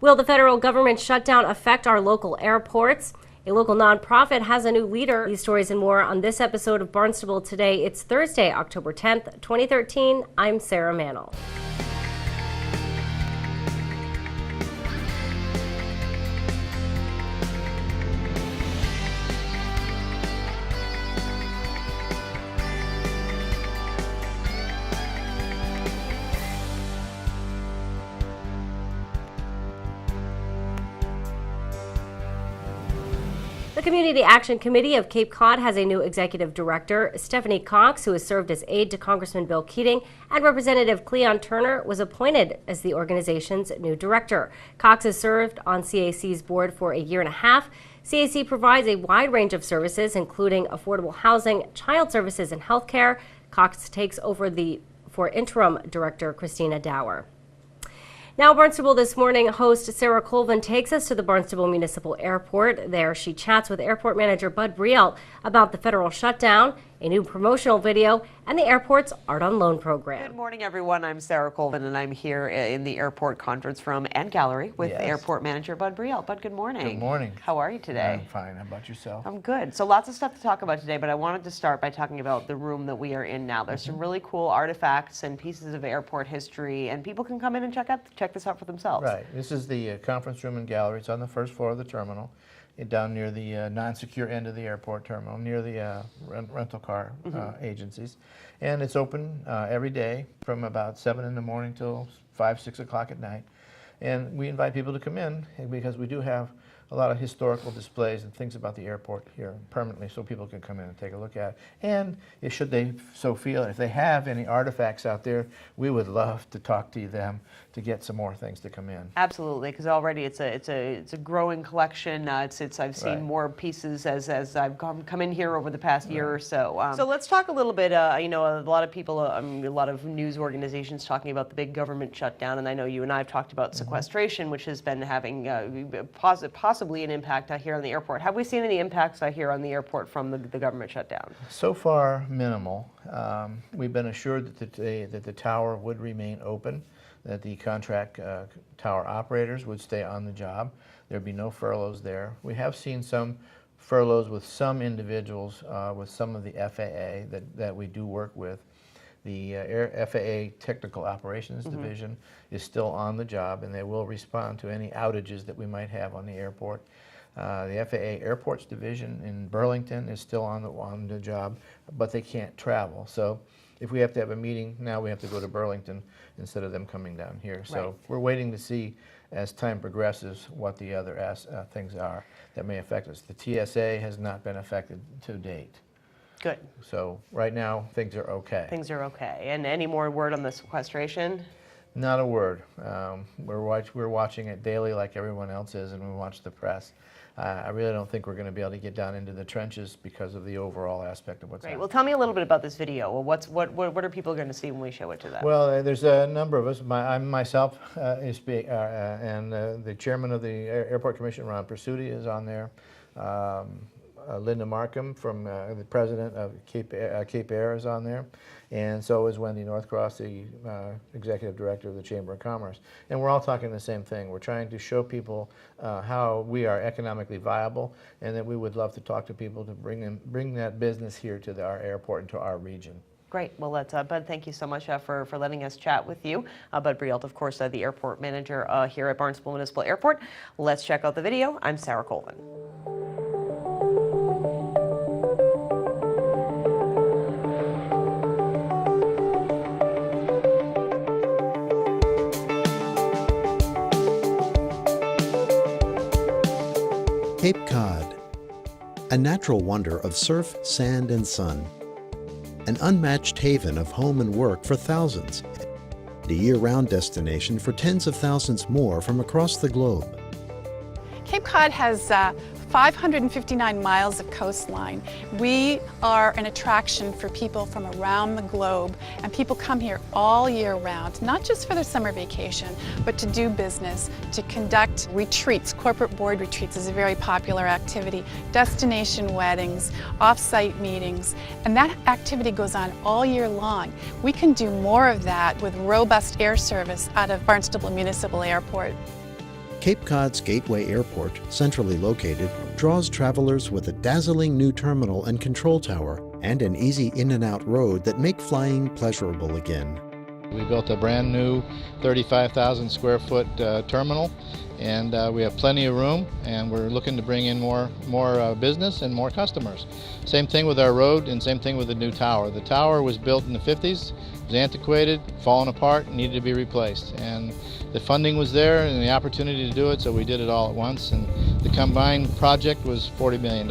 Will the federal government shutdown affect our local airports? A local nonprofit has a new leader. These stories and more on this episode of Barnstable Today. It's Thursday, October 10th, 2013. I'm Sarah Mannel. The Community Action Committee of Cape Cod has a new executive director. Stephanie Cox, who has served as aide to Congressman Bill Keating, and Representative Cleon Turner, was appointed as the organization's new director. Cox has served on CAC's board for a year and a half. CAC provides a wide range of services, including affordable housing, child services, and health care. Cox takes over for interim director Christina Dower. Now, Barnstable This Morning host Sarah Colvin takes us to the Barnstable Municipal Airport. There, she chats with airport manager Bud Brielt about the federal shutdown, a new promotional video, and the airport's Art on Loan program. Good morning, everyone. I'm Sarah Colvin, and I'm here in the airport conference room and gallery with airport manager Bud Brielt. Bud, good morning. Good morning. How are you today? I'm fine. How about yourself? I'm good. So lots of stuff to talk about today, but I wanted to start by talking about the room that we are in now. There's some really cool artifacts and pieces of airport history, and people can come in and check this out for themselves. Right. This is the conference room and gallery. It's on the first floor of the terminal, down near the non-secure end of the airport terminal, near the rental car agencies. And it's open every day from about 7 in the morning till 5, 6 o'clock at night. And we invite people to come in because we do have a lot of historical displays and things about the airport here permanently, so people can come in and take a look at it. And should they so feel, if they have any artifacts out there, we would love to talk to them to get some more things to come in. Absolutely, because already it's a growing collection. I've seen more pieces as I've come in here over the past year or so. So let's talk a little bit. You know, a lot of people, a lot of news organizations talking about the big government shutdown, and I know you and I have talked about sequestration, which has been having possibly an impact here on the airport. Have we seen any impacts here on the airport from the government shutdown? So far, minimal. We've been assured that the tower would remain open, that the contract tower operators would stay on the job. There'd be no furloughs there. We have seen some furloughs with some individuals, with some of the FAA that we do work with. The FAA Technical Operations Division is still on the job, and they will respond to any outages that we might have on the airport. The FAA Airports Division in Burlington is still on the job, but they can't travel. So if we have to have a meeting, now we have to go to Burlington instead of them coming down here. So we're waiting to see, as time progresses, what the other things are that may affect us. The TSA has not been affected to date. Good. So right now, things are okay. Things are okay. And any more word on the sequestration? Not a word. We're watching it daily like everyone else is, and we watch the press. I really don't think we're going to be able to get down into the trenches because of the overall aspect of what's happening. Well, tell me a little bit about this video. Well, what are people going to see when we show it to them? Well, there's a number of us. I'm myself, and the chairman of the Airport Commission, Ron Persutti, is on there. Linda Markham, from the president of Cape Air, is on there, and so is Wendy Northcross, the executive director of the Chamber of Commerce. And we're all talking the same thing. We're trying to show people how we are economically viable, and that we would love to talk to people to bring that business here to our airport and to our region. Great. Well, Bud, thank you so much for letting us chat with you. Bud Brielt, of course, the airport manager here at Barnstable Municipal Airport. Let's check out the video. I'm Sarah Colvin. Cape Cod, a natural wonder of surf, sand, and sun. An unmatched haven of home and work for thousands. A year-round destination for tens of thousands more from across the globe. Cape Cod has 559 miles of coastline. We are an attraction for people from around the globe, and people come here all year round, not just for their summer vacation, but to do business, to conduct retreats. Corporate board retreats is a very popular activity, destination weddings, off-site meetings, and that activity goes on all year long. We can do more of that with robust air service out of Barnstable Municipal Airport. Cape Cod's Gateway Airport, centrally located, draws travelers with a dazzling new terminal and control tower and an easy in-and-out road that make flying pleasurable again. We built a brand new 35,000 square foot terminal, and we have plenty of room, and we're looking to bring in more business and more customers. Same thing with our road, and same thing with the new tower. The tower was built in the 50s, was antiquated, fallen apart, and needed to be replaced. And the funding was there and the opportunity to do it, so we did it all at once, and the combined project was $40 million.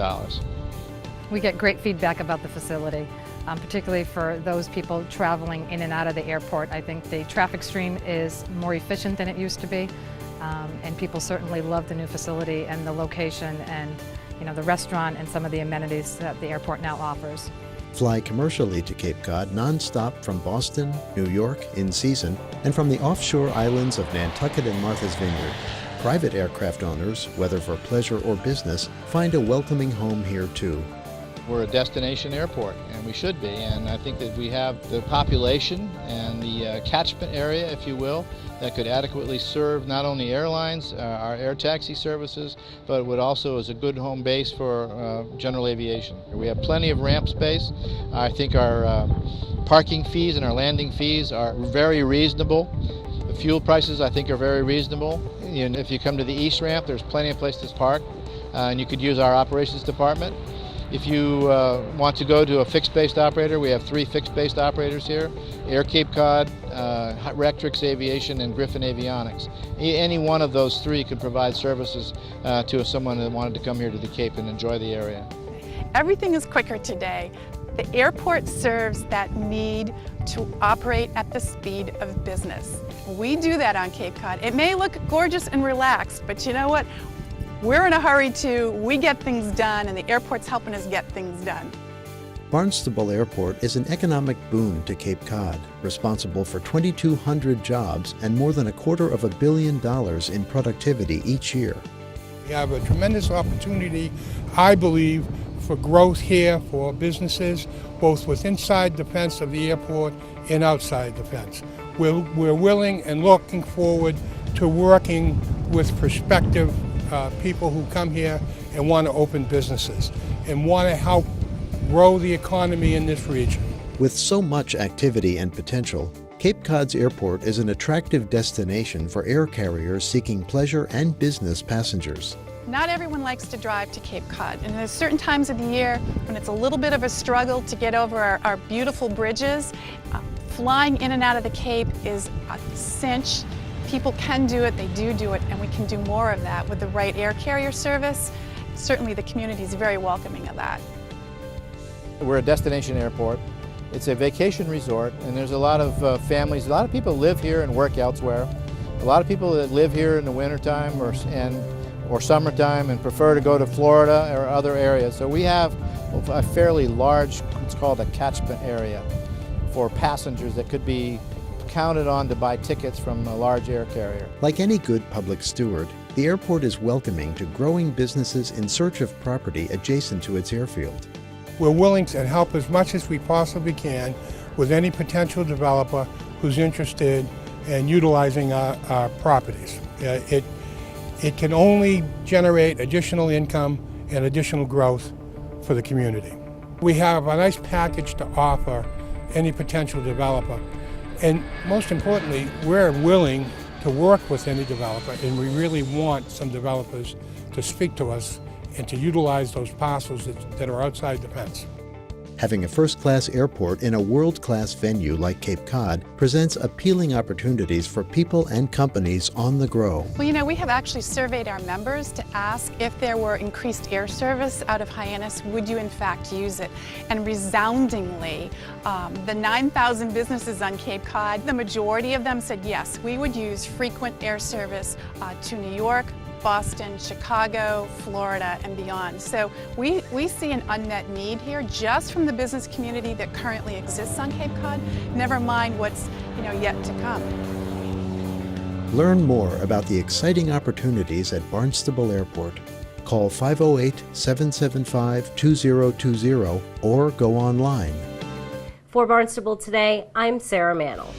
We get great feedback about the facility, particularly for those people traveling in and out of the airport. I think the traffic stream is more efficient than it used to be, and people certainly love the new facility and the location and the restaurant and some of the amenities that the airport now offers. Fly commercially to Cape Cod non-stop from Boston, New York in season, and from the offshore islands of Nantucket and Martha's Vineyard. Private aircraft owners, whether for pleasure or business, find a welcoming home here too. We're a destination airport, and we should be, and I think that we have the population and the catchment area, if you will, that could adequately serve not only airlines, our air taxi services, but would also is a good home base for general aviation. We have plenty of ramp space. I think our parking fees and our landing fees are very reasonable. The fuel prices, I think, are very reasonable. And if you come to the east ramp, there's plenty of places to park, and you could use our operations department. If you want to go to a fixed-based operator, we have 3 fixed-based operators here: Air Cape Cod, Rectrix Aviation, and Griffin Avionics. Any one of those 3 could provide services to someone that wanted to come here to the Cape and enjoy the area. Everything is quicker today. The airport serves that need to operate at the speed of business. We do that on Cape Cod. It may look gorgeous and relaxed, but you know what? We're in a hurry too. We get things done, and the airport's helping us get things done. Barnstable Airport is an economic boon to Cape Cod, responsible for 2,200 jobs and more than $250 million in productivity each year. We have a tremendous opportunity, I believe, for growth here for businesses, both with inside the fence of the airport and outside the fence. We're willing and looking forward to working with prospective people who come here and want to open businesses and want to help grow the economy in this region. With so much activity and potential, Cape Cod's airport is an attractive destination for air carriers seeking pleasure and business passengers. Not everyone likes to drive to Cape Cod, and there's certain times of the year when it's a little bit of a struggle to get over our beautiful bridges. Flying in and out of the Cape is a cinch. People can do it, they do it, and we can do more of that with the right air carrier service. Certainly the community is very welcoming of that. We're a destination airport. It's a vacation resort, and there's a lot of families. A lot of people live here and work elsewhere. A lot of people that live here in the wintertime or summertime and prefer to go to Florida or other areas. So we have a fairly large, it's called a catchment area, for passengers that could be counted on to buy tickets from a large air carrier. Like any good public steward, the airport is welcoming to growing businesses in search of property adjacent to its airfield. We're willing to help as much as we possibly can with any potential developer who's interested in utilizing our properties. It can only generate additional income and additional growth for the community. We have a nice package to offer any potential developer. And most importantly, we're willing to work with any developer, and we really want some developers to speak to us and to utilize those parcels that are outside the fence. Having a first-class airport in a world-class venue like Cape Cod presents appealing opportunities for people and companies on the grow. Well, we have actually surveyed our members to ask if there were increased air service out of Hyannis, would you in fact use it? And resoundingly, the 9,000 businesses on Cape Cod, the majority of them said yes, we would use frequent air service to New York, Boston, Chicago, Florida, and beyond. So we see an unmet need here just from the business community that currently exists on Cape Cod, never mind what's yet to come. Learn more about the exciting opportunities at Barnstable Airport. Call 508-775-2020 or go online. For Barnstable Today, I'm Sarah Mannel.